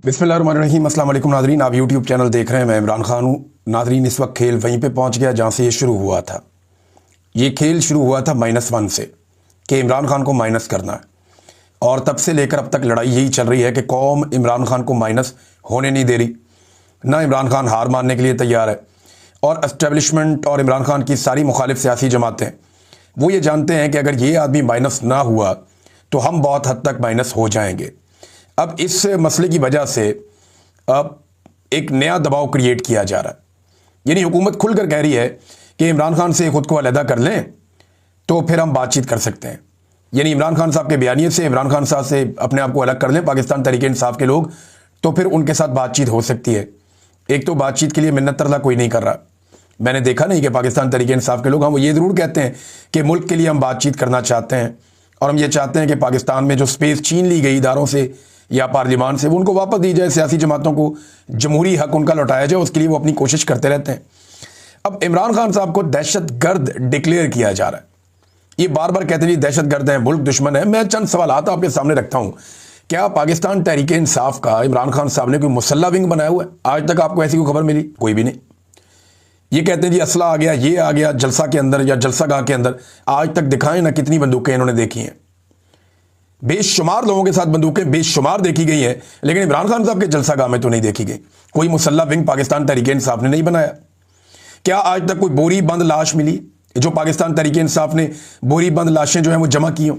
बिस्मिल्लाहिर्रहमानिर्रहीम। अस्सलाम वालेकुम नाज़रीन, आप यूट्यूब चैनल देख रहे हैं। मैं इमरान खान हूँ। नाज़रीन, इस वक्त खेल वहीं पे पहुँच गया जहाँ से ये शुरू हुआ था। ये खेल शुरू हुआ था -1 से कि इमरान खान को माइनस करना है, और तब से लेकर अब तक लड़ाई यही चल रही है कि कौम इमरान खान को माइनस होने नहीं दे रही। ना इमरान खान हार मानने के लिए तैयार है, और एस्टेब्लिशमेंट और इमरान खान की सारी मुखालिफ सियासी जमातें वो ये जानते हैं कि अगर ये आदमी माइनस ना हुआ तो हम बहुत हद तक माइनस हो जाएंगे। अब इस मसले की वजह से अब एक नया दबाव क्रिएट किया जा रहा है। यानी हुकूमत खुलकर कह रही है कि इमरान खान से खुद को अलहदा कर लें तो फिर हम बातचीत कर सकते हैं। यानी इमरान खान साहब के बयानिए से, इमरान खान साहब से अपने आप को अलग कर लें पाकिस्तान तहरीक इंसाफ के लोग, तो फिर उनके साथ बातचीत हो सकती है। एक तो बातचीत के लिए मिन्नत तरला कोई नहीं कर रहा। मैंने देखा नहीं कि पाकिस्तान तहरीक इंसाफ के लोग, हम वो ये ज़रूर कहते हैं कि मुल्क के लिए हम बातचीत करना चाहते हैं, और हम ये चाहते हैं कि पाकिस्तान में जो स्पेस छीन ली गई इदारों से या पार्लियामान से वो उनको वापस दी जाए, सियासी जमातों को जमहूरी हक उनका लौटाया जाए। उसके लिए वो अपनी कोशिश करते रहते हैं। अब इमरान खान साहब को दहशतगर्द डिक्लेयर किया जा रहा है। ये बार बार कहते हैं दहशतगर्द है, मुल्क दुश्मन है। मैं चंद सवालात आपके सामने रखता हूं। क्या पाकिस्तान तहरीक इंसाफ का इमरान खान साहब ने कोई मुसल्ला विंग बनाया हुआ है? आज तक आपको ऐसी कोई खबर मिली? कोई भी नहीं। ये कहते हैं जी असला आ गया, ये आ गया जलसा के अंदर या जलसागाह के अंदर। आज तक दिखाएं ना कितनी बंदूकें इन्होंने देखी हैं। बेशुमार लोगों के साथ बंदूकें बेशुमार देखी गई हैं, लेकिन इमरान खान साहब के जलसागाह में तो नहीं देखी गई। कोई मुसल्ला विंग पाकिस्तान तहरीक इंसाफ ने नहीं बनाया। क्या आज तक कोई बोरी बंद लाश मिली जो पाकिस्तान तहरीक इंसाफ ने बोरी बंद लाशें जो हैं वो जमा की हों?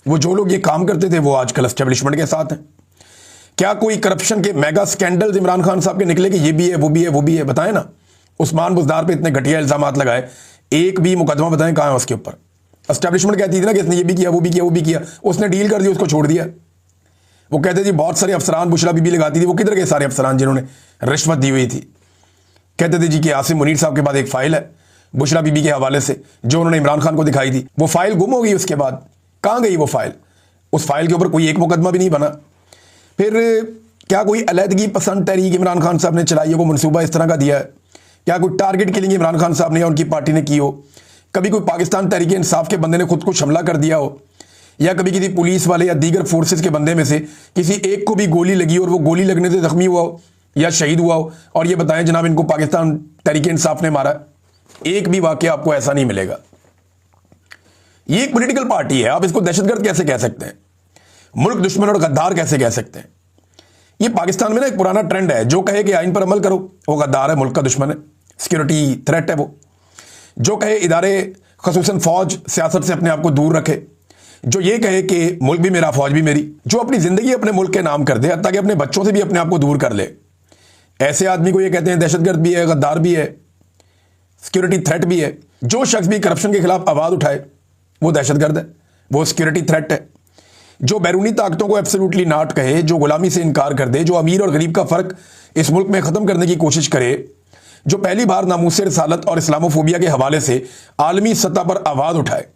वो जो लोग ये काम करते थे वो आजकल एस्टेब्लिशमेंट के साथ हैं। क्या कोई करप्शन के मेगा स्कैंडल्स इमरान खान साहब के निकले कि ये भी है, वो भी है, वो भी है? बताएं ना। उस्मान बुज़दार पे इतने घटिया इल्जामात लगाए, एक भी मुकदमा बताएं कहाँ है उसके ऊपर? एस्टेब्लिशमेंट कहती थी ना कि इसने ये भी किया, वो भी किया, वो भी किया। उसने डील कर दी, उसको छोड़ दिया। वो कहते थे बहुत सारे अफसरान बुशरा बीबी लगाती थी, वो किधर गए सारे अफसरान जिन्होंने रिश्वत दी हुई थी? कहते थे जी कि आसिम मुनीर साहब के बाद एक फाइल है बुशरा बीबी के हवाले से जो उन्होंने इमरान खान को दिखाई थी। वो फाइल गुम हो गई। उसके बाद कहाँ गई वो फाइल? उस फाइल के ऊपर कोई एक मुकदमा भी नहीं बना। फिर क्या कोई अलहदगी पसंद तहरीक इमरान खान साहब ने चलाई है? वो मनसूबा इस तरह का दिया है? क्या कोई टारगेट किलिंग इमरान खान साहब ने या उनकी पार्टी ने की हो? कभी कोई पाकिस्तान तहरीक इंसाफ के बंदे ने खुद को हमला कर दिया हो, या कभी किसी पुलिस वाले या दीगर फोर्सेस के बंदे में से किसी एक को भी गोली लगी और वो गोली लगने से जख्मी हुआ हो या शहीद हुआ हो, और ये बताएं जनाब इनको पाकिस्तान तहरीक इंसाफ ने मारा? एक भी वाकया आपको ऐसा नहीं मिलेगा। ये एक पॉलिटिकल पार्टी है। आप इसको दहशतगर्द कैसे कह सकते हैं? मुल्क दुश्मन और गद्दार कैसे कह सकते हैं? ये पाकिस्तान में ना एक पुराना ट्रेंड है, जो कहे कि आइन पर अमल करो वो गद्दार है, मुल्क का दुश्मन है, सिक्योरिटी थ्रेट है। वो जो कहे इदारे खसूसन फौज सियासत से अपने आप को दूर रखे, जो ये कहे कि मुल्क भी मेरा फौज भी मेरी, जो अपनी जिंदगी अपने मुल्क के नाम कर दे, ताकि अपने बच्चों से भी अपने आप को दूर कर ले, ऐसे आदमी को ये कहते हैं दहशतगर्द भी है, गद्दार भी है, सिक्योरिटी थ्रेट भी है। जो शख्स भी करप्शन के खिलाफ आवाज उठाए वो दहशतगर्द है, वो सिक्योरिटी थ्रेट है। जो बैरूनी ताकतों को एब्सोल्युटली नॉट कहे, जो गुलामी से इनकार कर दे, जो अमीर और गरीब का फर्क इस मुल्क में खत्म करने की कोशिश करे, जो पहली बार नामूसे रिसालत और इस्लामोफोबिया के हवाले से आलमी सतह पर आवाज उठाए,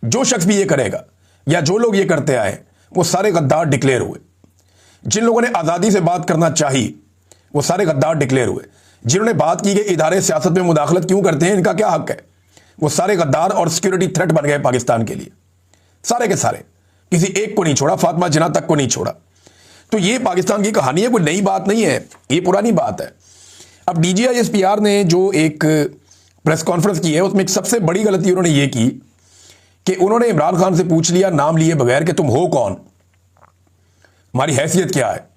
जो शख्स भी ये करेगा या जो लोग ये करते आए वो सारे गद्दार डिक्लेयर हुए। जिन लोगों ने आज़ादी से बात करना चाहिए वो सारे गद्दार डिक्लेयर हुए। जिन्होंने बात की कि इदारे सियासत में मुदाखलत क्यों करते हैं, इनका क्या हक है, वो सारे गद्दार और सिक्योरिटी थ्रेट बन गए पाकिस्तान के लिए। सारे के सारे, किसी एक को नहीं छोड़ा, फातिमा जिन्ना तक को नहीं छोड़ा। तो ये पाकिस्तान की कहानी है, कोई नई बात नहीं है, ये पुरानी बात है। अब DGISPR ने जो एक प्रेस कॉन्फ्रेंस की है उसमें एक सबसे बड़ी गलती उन्होंने ये की कि उन्होंने इमरान खान से पूछ लिया नाम लिए बगैर कि तुम हो कौन, हमारी हैसियत क्या है।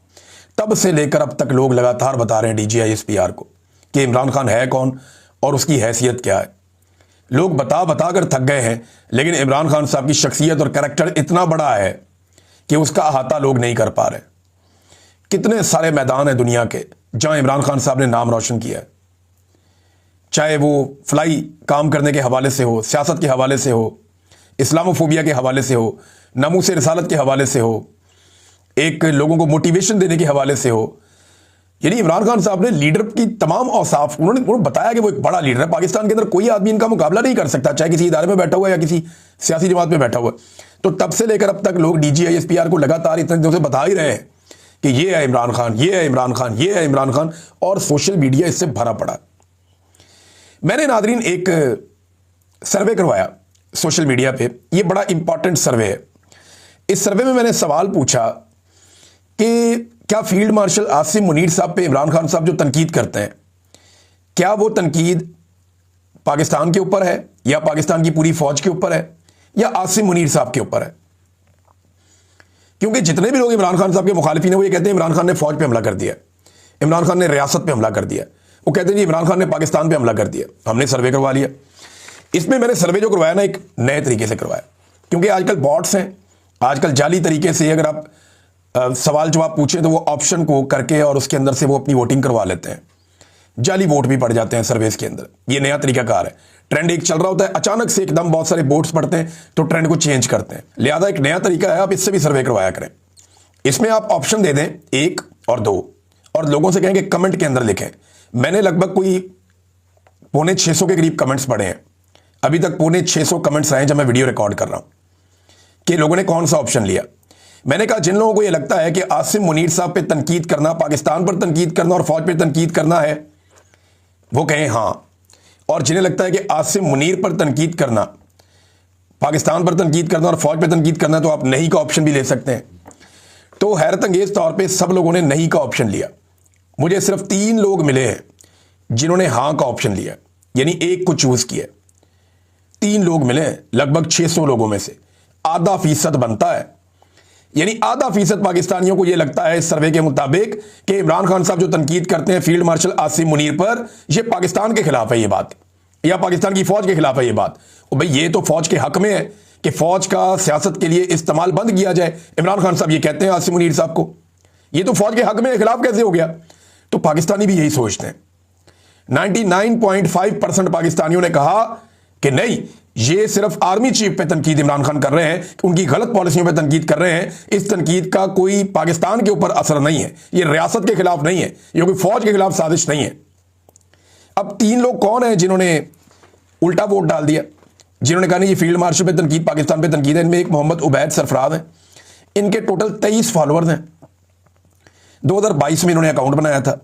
तब से लेकर अब तक लोग लगातार बता रहे हैं DGISPR को कि इमरान खान है कौन और उसकी हैसियत क्या है। लोग बता बता कर थक गए हैं, लेकिन इमरान खान साहब की शख्सियत और कैरेक्टर इतना बड़ा है कि उसका अहाता लोग नहीं कर पा रहे। कितने सारे मैदान हैं दुनिया के जहां इमरान खान साहब ने नाम रोशन किया है, चाहे वो फ्लाई काम करने के हवाले से हो, सियासत के हवाले से हो, इस्लामोफोबिया के हवाले से हो, नामूस रिसालत के हवाले से हो, एक लोगों को मोटिवेशन देने के हवाले से हो। यानी इमरान खान साहब ने लीडर की तमाम औसाफ उन्होंने बताया कि वो एक बड़ा लीडर है। पाकिस्तान के अंदर कोई आदमी इनका मुकाबला नहीं कर सकता, चाहे किसी इदारे में बैठा हुआ है या किसी सियासी जमात में बैठा हुआ है। तो तब से लेकर अब तक लोग DGISPR को लगातार इतने दिनों से बता ही रहे हैं कि ये है इमरान खान, ये है इमरान खान, ये है इमरान खान, और सोशल मीडिया इससे भरा पड़ा। मैंने नादरीन एक सर्वे करवाया सोशल मीडिया पे, ये बड़ा इंपॉर्टेंट सर्वे है। इस सर्वे में मैंने सवाल पूछा कि क्या फील्ड मार्शल आसिम मुनीर साहब पे इमरान खान साहब जो तनकीद करते हैं, क्या वो तनकीद पाकिस्तान के ऊपर है या पाकिस्तान की पूरी फौज के ऊपर है या आसिम मुनीर साहब के ऊपर है? क्योंकि जितने भी लोग इमरान खान साहब के मुखालिफिन हैं वो ये कहते हैं इमरान खान ने फौज पे हमला कर दिया, इमरान खान ने रियासत पे हमला कर दिया। वो कहते हैं जी इमरान खान ने पाकिस्तान पे हमला कर दिया। हमने सर्वे करवा लिया। इसमें मैंने सर्वे जो करवाया ना एक नए तरीके से करवाया, क्योंकि आजकल बॉट्स हैं, आजकल जाली तरीके से अगर आप सवाल जवाब पूछें तो वो ऑप्शन को करके और उसके अंदर से वो अपनी वोटिंग करवा लेते हैं, जाली वोट भी पड़ जाते हैं सर्वेस के अंदर। ये नया तरीकाकार है। ट्रेंड एक चल रहा होता है, अचानक से एकदम बहुत सारे वोट्स पड़ते हैं तो ट्रेंड को चेंज करते हैं। लिहाजा एक नया तरीका है, आप इससे भी सर्वे करवाया करें। इसमें आप ऑप्शन दे दें 1 और 2 और लोगों से कहेंगे कमेंट के अंदर लिखें। मैंने लगभग कोई 650 के करीब कमेंट्स पढ़े हैं, अभी तक 650 कमेंट्स आए जब मैं वीडियो रिकॉर्ड कर रहा हूं कि लोगों ने कौन सा ऑप्शन लिया। मैंने कहा जिन लोगों को यह लगता है कि आसिम मुनीर साहब पे तनकीद करना, पाकिस्तान पर तनकीद करना और फौज पे तनकीद करना है वो कहें हां, और जिन्हें लगता है कि आसिम मुनीर पर तनकीद करना, पाकिस्तान पर तनकीद करना और फौज पर तनकीद करना तो आप नहीं का ऑप्शन भी ले सकते हैं। तो हैरत अंगेज तौर पे सब लोगों ने नहीं का ऑप्शन लिया। मुझे सिर्फ 3 लोग मिले हैं जिन्होंने हां का ऑप्शन लिया, यानी 1 को चूज किया। 3 लोग मिले हैं लगभग 600 लोगों में से, आधा फीसद बनता है। यानी आधा फीसद पाकिस्तानियों को यह लगता है इस सर्वे के मुताबिक कि इमरान खान साहब जो तनकीद करते हैं फील्ड मार्शल आसिम मुनीर पर, यह पाकिस्तान के खिलाफ है ये बात, या पाकिस्तान की फौज के खिलाफ है ये बात। और भाई ये तो फौज के हक में है कि फौज का सियासत के लिए इस्तेमाल बंद किया जाए। इमरान खान साहब ये कहते हैं आसिम मुनीर साहब को, ये तो फौज के हक में खिलाफ कैसे हो गया? तो पाकिस्तानी भी यही सोचते हैं। 99.5% पाकिस्तानियों ने कहा कि नहीं, ये सिर्फ आर्मी चीफ पे तनकीद इमरान खान कर रहे हैं, उनकी गलत पॉलिसियों पे तनकीद कर रहे हैं। इस तनकीद का कोई पाकिस्तान के ऊपर असर नहीं है, ये रियासत के खिलाफ नहीं है, ये कोई फौज के खिलाफ साजिश नहीं है। अब 3 लोग कौन है जिन्होंने उल्टा वोट डाल दिया, जिन्होंने कहा नहीं ये फील्ड मार्शल पे तनकीद, पाकिस्तान पे तनकीद है? इनमें एक मोहम्मद उबैद सरफराज है, इनके टोटल 23 फॉलोअर्स हैं। 2022 में इन्होंने अकाउंट बनाया था।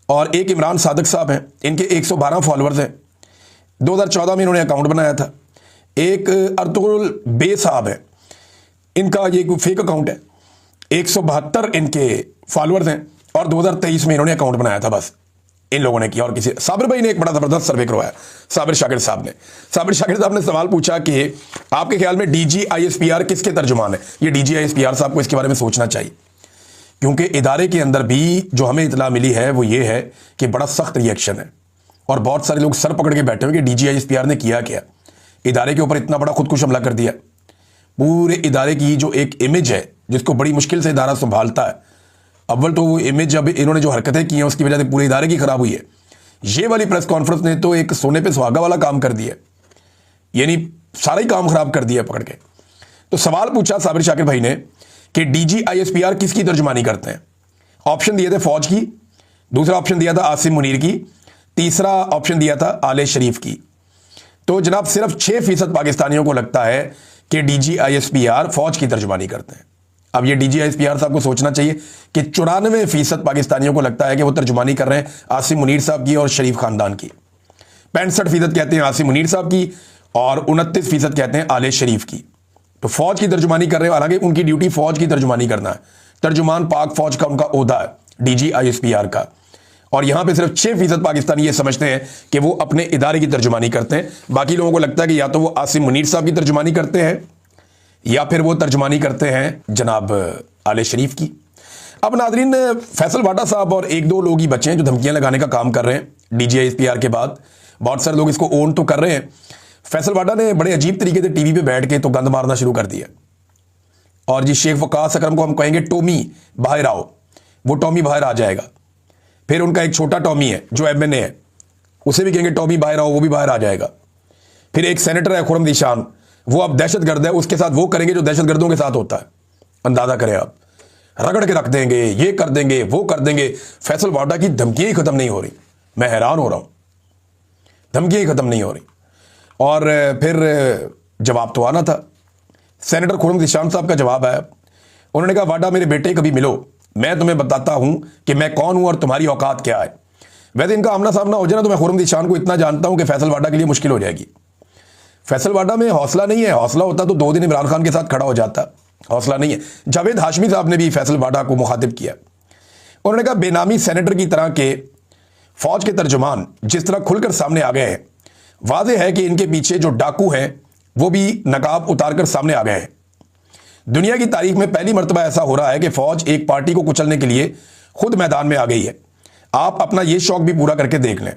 और एक इमरान सादिक साहब हैं, इनके 112 फॉलोअर्स हैं, 2014 में इन्होंने अकाउंट बनाया था। एक अर्तुगरुल बे साहब है, इनका ये फेक अकाउंट है, 172 इनके फॉलोअर्स हैं और 2023 में इन्होंने अकाउंट बनाया था। बस इन लोगों ने किया। और किसी साबिर भाई ने एक बड़ा जबरदस्त सर्वे करवाया, साबिर शाकिर साहब ने सवाल पूछा कि आपके ख्याल में DGISPR किसके तर्जुमान है? ये DGISPR साहब को इसके बारे में सोचना चाहिए, क्योंकि इदारे के अंदर भी जो हमें इतला मिली है वो ये है कि बड़ा सख्त रिएक्शन है और बहुत सारे लोग सर पकड़ के बैठे हुए कि DGISPR ने किया क्या, इदारे के ऊपर इतना बड़ा खुदकुश हमला कर दिया। पूरे इदारे की जो एक इमेज है जिसको बड़ी मुश्किल से इदारा संभालता है, अव्वल तो वो इमेज जब इन्होंने जो हरकतें की हैं उसकी वजह से पूरे इदारे की खराब हुई है। ये वाली प्रेस कॉन्फ्रेंस ने तो एक सोने पे सुहागा वाला काम कर दिया, यानी सारा ही काम खराब कर दिया पकड़ के। तो सवाल पूछा साबिर शाकिर भाई ने कि DGISPR किसकी तर्जुमानी करते हैं? ऑप्शन दिए थे फौज की, दूसरा ऑप्शन दिया था आसिम मुनीर की, तीसरा ऑप्शन दिया था आले शरीफ की। तो जनाब सिर्फ 6% पाकिस्तानियों को लगता है कि DGISPR फौज की तर्जुमानी करते हैं। अब ये DGISPR साहब को सोचना चाहिए कि 94% पाकिस्तानियों को लगता है कि वो तर्जुमानी कर रहे हैं आसिम मुनीर साहब की और शरीफ खानदान की। 65% कहते हैं आसिम मुनीर साहब की और 29% कहते हैं आले शरीफ की। तो फौज की तर्जुमानी कर रहे हैं, हालांकि उनकी ड्यूटी फौज की तर्जुमानी करना है। तर्जुमान पाक फौज का उनका ओहदा है DGISPR का। और यहां पे सिर्फ 6% पाकिस्तानी ये समझते हैं कि वो अपने इदारे की तर्जुमानी करते हैं। बाकी लोगों को लगता है कि या तो वो आसिम मुनीर साहब की तर्जुमानी करते हैं या फिर वो तर्जुमानी करते हैं जनाब आले शरीफ की। अब नाजरीन, फैसल वाडा साहब और 1-2 लोग ही बचे हैं जो धमकियां लगाने का काम कर रहे हैं DGISPR के बाद। बहुत सारे लोग इसको ओन तो कर रहे हैं। फैसल वाडा ने बड़े अजीब तरीके से टीवी पे बैठ के तो गंद मारना शुरू कर दिया। और जी शेख वकास अकरम को हम कहेंगे टॉमी बाहर आओ, वो टॉमी बाहर आ जाएगा। फिर उनका एक छोटा टॉमी है जो MNA है, उसे भी कहेंगे टॉमी बाहर आओ, वो भी बाहर आ जाएगा। फिर एक सेनेटर है खुरम निशान, वो अब दहशतगर्द है, उसके साथ वो करेंगे जो दहशतगर्दों के साथ होता है। अंदाजा करें आप, रगड़ के रख देंगे, ये कर देंगे, वो कर देंगे। फैसल वाडा की धमकियां ही खत्म नहीं हो रही, मैं हैरान हो रहा हूं, धमकियां ही खत्म नहीं हो रही। और फिर जवाब तो आना था। सेनेटर खुरम निशान साहब का जवाब आया, उन्होंने कहा वाडा मेरे बेटे कभी मिलो, मैं तुम्हें बताता हूं कि मैं कौन हूं और तुम्हारी औकात क्या है। वैसे इनका आमना सामना हो जाए ना तो मैं खुरम निशान को इतना जानता हूं कि फैसल वाडा के लिए मुश्किल हो जाएगी। फैसल वाडा में हौसला नहीं है, हौसला होता तो 2 दिन इमरान खान के साथ खड़ा हो जाता, हौसला नहीं है। जावेद हाशमी साहब ने भी फैसल वाडा को मुखातिब किया, उन्होंने कहा बेनामी सेनेटर की तरह के फौज के तर्जुमान जिस तरह खुलकर सामने आ गए हैं, वाज़ेह है कि इनके पीछे जो डाकू हैं वो भी नकाब उतारकर सामने आ गए हैं। दुनिया की तारीख में पहली मर्तबा ऐसा हो रहा है कि फौज एक पार्टी को कुचलने के लिए खुद मैदान में आ गई है। आप अपना ये शौक भी पूरा करके देख लें।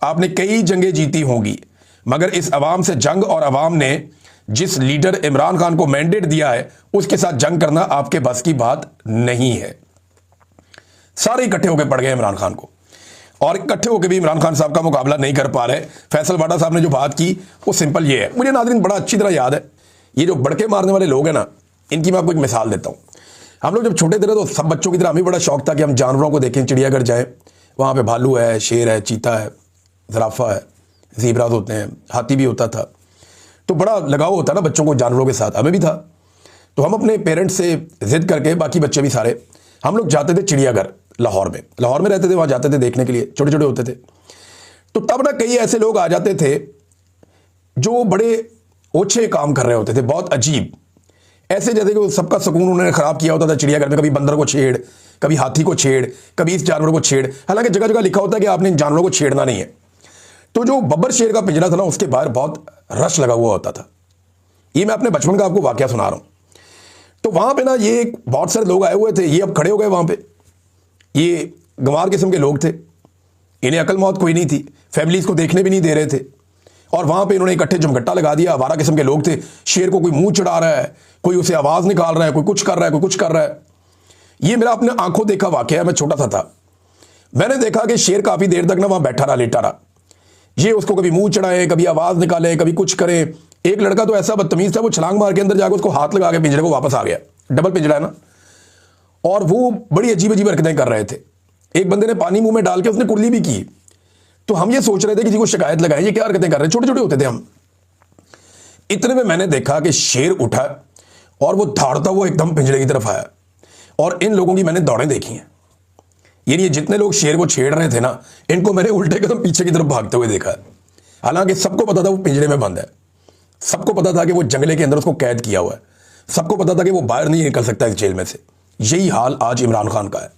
आपने कई जंगें जीती होंगी, मगर इस अवाम से जंग और अवाम ने जिस लीडर इमरान खान को मैंडेट दिया है उसके साथ जंग करना आपके बस की बात नहीं है। सारे इकट्ठे होकर पड़ गए इमरान खान को, और इकट्ठे होकर भी इमरान खान साहब का मुकाबला नहीं कर पा रहे। फैसल वाडा साहब ने जो बात की वो सिंपल ये है। मुझे नाज़रीन बड़ा अच्छी तरह याद है, ये जो बड़के मारने वाले लोग हैं ना, इनकी मैं आपको एक मिसाल देता हूँ। हम लोग जब छोटे थे तो सब बच्चों की तरह हमें बड़ा शौक था कि हम जानवरों को देखें, चिड़ियाघर जाएं, वहाँ पे भालू है, शेर है, चीता है, ज़राफ़ा है, ज़ीब्रास होते हैं, हाथी भी होता था। तो बड़ा लगाव होता ना बच्चों को जानवरों के साथ, हमें भी था। तो हम अपने पेरेंट्स से ज़िद करके, बाकी बच्चे भी सारे, हम लोग जाते थे चिड़ियाघर। लाहौर में रहते थे, वहाँ जाते थे देखने के लिए, छोटे छोटे होते थे। तो तब ना कई ऐसे लोग आ जाते थे जो बड़े ओछे काम कर रहे होते थे, बहुत अजीब, ऐसे जैसे कि सबका सुकून उन्होंने ख़राब किया होता था चिड़ियाघर में। कभी बंदर को छेड़, कभी हाथी को छेड़, कभी इस जानवर को छेड़। हालांकि जगह जगह लिखा होता है कि आपने इन जानवरों को छेड़ना नहीं है। तो जो बब्बर शेर का पिंजरा था ना, उसके बाहर बहुत रश लगा हुआ होता था। ये मैं अपने बचपन का आपको वाकया सुना रहा हूँ। तो वहाँ पे ना ये बहुत सारे लोग आए हुए थे, ये अब खड़े हो गए वहाँ पे। ये गंवार किस्म के लोग थे, इन्हें अकल मौत कोई नहीं थी, फैमिलीज को देखने भी नहीं दे रहे थे, और वहाँ पे इन्होंने इकट्ठे जुमगट्टा लगा दिया। आवारा किस्म के लोग थे। शेर को कोई मुंह चढ़ा रहा है, कोई उसे आवाज़ निकाल रहा है, कोई कुछ कर रहा है, कोई कुछ कर रहा है। ये मेरा अपने आंखों देखा वाकया है। मैं छोटा सा था, मैंने देखा कि शेर काफ़ी देर तक ना वहाँ बैठा रहा, लेटा रहा। ये उसको कभी मुंह चढ़ाए, कभी आवाज़ निकाले, कभी कुछ करे। एक लड़का तो ऐसा बदतमीज़ था, वो छलांग मार के अंदर जाकर उसको हाथ लगा के पिंजरे को वापस आ गया। डबल पिंजरा है ना, और वो बड़ी अजीब अजीब हरकतें कर रहे थे। एक बंदे ने पानी मुंह में डाल के उसने कुर्ली भी की। तो हम ये सोच रहे थे किसी को शिकायत लगाएं, ये क्या हरकतें कर रहे हैं। छोटे छोटे होते थे हम। इतने में मैंने देखा कि शेर उठा और वो धाड़ता हुआ एकदम पिंजरे की तरफ आया, और इन लोगों की मैंने दौड़ें देखी हैं। यानी जितने लोग शेर को छेड़ रहे थे ना, इनको मैंने उल्टे कदम पीछे की तरफ भागते हुए देखा। हालांकि सबको पता था वो पिंजरे में बंद है, सबको पता था कि वो जंगले के अंदर उसको कैद किया हुआ है, सबको पता था कि वो बाहर नहीं निकल सकता इस जेल में से। यही हाल आज इमरान खान का है।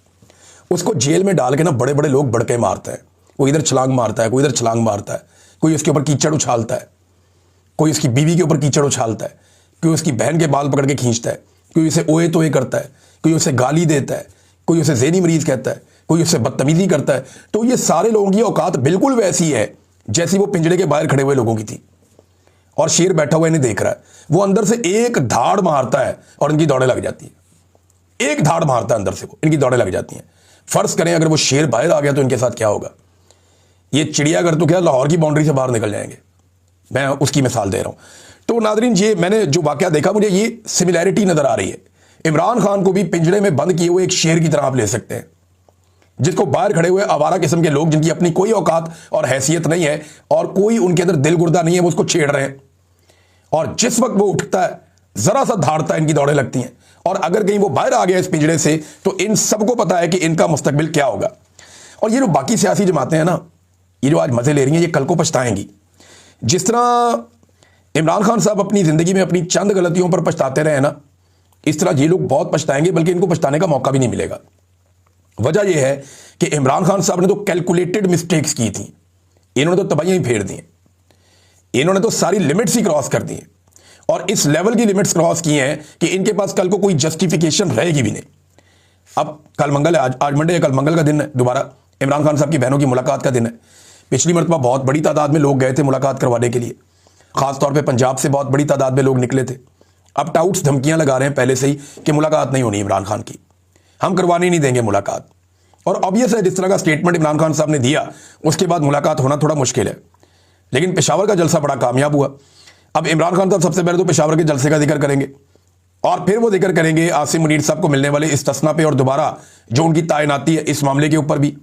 उसको जेल में डाल के ना बड़े बड़े लोग बड़के मारते हैं। वो इधर छलांग मारता है, कोई इधर छलांग मारता है, कोई उसके ऊपर कीचड़ उछालता है, कोई उसकी बीवी के ऊपर कीचड़ उछालता है, कोई उसकी बहन के बाल पकड़ के खींचता है, कोई उसे ओए तोए करता है, कोई उसे गाली देता है, कोई उसे ज़हनी मरीज कहता है, कोई उससे बदतमीजी करता है। तो ये सारे लोगों की औकात बिल्कुल वैसी है जैसी वो पिंजरे के बाहर खड़े हुए लोगों की थी। और शेर बैठा हुआ इन्हें देख रहा है। वो अंदर से एक धाड़ मारता है और इनकी दौड़ें लग जाती है। एक धाड़ मारता है अंदर से, वो इनकी दौड़ें लग जाती हैं। फर्ज करें अगर वो शेर बाहर आ गया तो इनके साथ क्या होगा। ये चिड़ियाघर तो क्या लाहौर की बाउंड्री से बाहर निकल जाएंगे। मैं उसकी मिसाल दे रहा हूं। तो नादरीन, ये मैंने जो वाकया देखा, मुझे ये सिमिलैरिटी नजर आ रही है। इमरान खान को भी पिंजरे में बंद किए हुए एक शेर की तरह आप ले सकते हैं, जिसको बाहर खड़े हुए आवारा किस्म के लोग, जिनकी अपनी कोई औकात और हैसियत नहीं है और कोई उनके अंदर दिल गुर्दा नहीं है, वो उसको छेड़ रहे हैं। और जिस वक्त वो उठता है, जरा सा धाड़ता है, इनकी दौड़ें लगती हैं। और अगर कहीं वो बाहर आ गया इस पिंजरे से, तो इन सबको पता है कि इनका मुस्तकबिल क्या होगा। और ये जो बाकी सियासी जमातें हैं ना, ये जो आज मजे ले रही हैं, ये कल को पछताएंगी। जिस तरह इमरान खान साहब अपनी जिंदगी में अपनी चंद गलतियों पर पछताते रहे ना, इस तरह ये लोग बहुत पछताएंगे, बल्कि इनको पछताने का मौका भी नहीं मिलेगा। वजह यह है कि इमरान खान साहब ने तो कैलकुलेटेड मिस्टेक्स की थी। इन्होंने तो तबाहियां ही फेर दी हैं, इन्होंने तो सारी लिमिट्स ही क्रॉस कर दी हैं, और इस लेवल की लिमिट्स क्रॉस की हैं कि इनके पास कल को कोई जस्टिफिकेशन रहेगी भी नहीं। अब कल मंगल है, आज मंडे है, कल मंगल का दिन है, दोबारा इमरान खान साहब की बहनों की मुलाकात का दिन है। पिछली मरतबा बहुत बड़ी तादाद में लोग गए थे मुलाकात करवाने के लिए, खासतौर पर पंजाब से बहुत बड़ी तादाद में लोग निकले थे। अब टाउट्स धमकियां लगा रहे हैं पहले से ही कि मुलाकात नहीं होनी इमरान खान की, हम करवाने नहीं देंगे मुलाकात। और ऑब्वियस है, जिस तरह का स्टेटमेंट इमरान खान साहब ने दिया, उसके बाद मुलाकात होना थोड़ा मुश्किल है। लेकिन पेशावर का जलसा बड़ा कामयाब हुआ। अब इमरान खान साहब सबसे पहले तो पेशावर के जलसे का जिक्र करेंगे, और फिर वो जिक्र करेंगे आसिम मुनीर साहब को मिलने वाले इस्तिस्ना पे, और दोबारा जो उनकी तैनाती है इस मामले के ऊपर भी।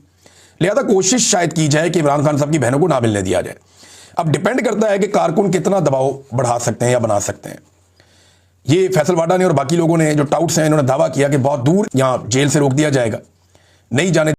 लिहाजा कोशिश शायद की जाए कि इमरान खान साहब की बहनों को ना मिलने दिया जाए। अब डिपेंड करता है कि कारकुन कितना दबाव बढ़ा सकते हैं या बना सकते हैं। ये फैसल वाडा ने और बाकी लोगों ने जो टाउट्स हैं, इन्होंने दावा किया कि बहुत दूर यहां जेल से रोक दिया जाएगा, नहीं जाने